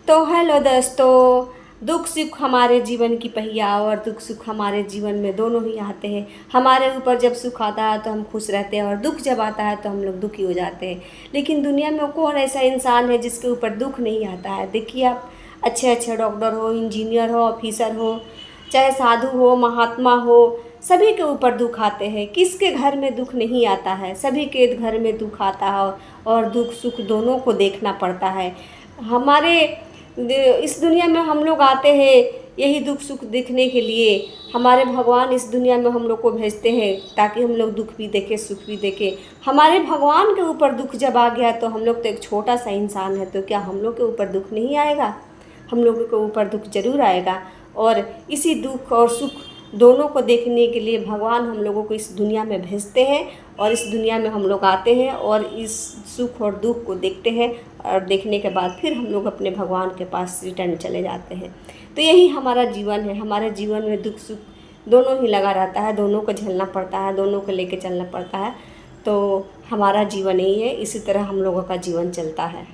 तो हेलो दोस्तों, दुख सुख हमारे जीवन की पहिया और दुख सुख हमारे जीवन में दोनों ही आते हैं। हमारे ऊपर जब सुख आता है तो हम खुश रहते हैं और दुख जब आता है तो हम लोग दुखी हो जाते हैं। लेकिन दुनिया में कौन ऐसा इंसान है जिसके ऊपर दुख नहीं आता है। देखिए आप, अच्छे अच्छे डॉक्टर हो, इंजीनियर हो, ऑफिसर हो, चाहे साधु हो, महात्मा हो, सभी के ऊपर दुख आते हैं। किसके घर में दुख नहीं आता है? सभी के घर में दुख आता है और दुख सुख दोनों को देखना पड़ता है। हमारे इस दुनिया में हम लोग आते हैं यही दुख सुख देखने के लिए। हमारे भगवान इस दुनिया में हम लोग को भेजते हैं ताकि हम लोग दुख भी देखें, सुख भी देखें। हमारे भगवान के ऊपर दुख जब आ गया तो हम लोग तो एक छोटा सा इंसान है, तो क्या हम लोग के ऊपर दुख नहीं आएगा? हम लोगों के ऊपर दुख जरूर आएगा। और इसी दुख और सुख दोनों को देखने के लिए भगवान हम लोगों को इस दुनिया में भेजते हैं और इस दुनिया में हम लोग आते हैं और इस सुख और दुख को देखते हैं और देखने के बाद फिर हम लोग अपने भगवान के पास रिटर्न चले जाते हैं। तो यही हमारा जीवन है। हमारे जीवन में दुख सुख दोनों ही लगा रहता है, दोनों को झेलना पड़ता है, दोनों को लेके चलना पड़ता है। तो हमारा जीवन यही है, इसी तरह हम लोगों का जीवन चलता है।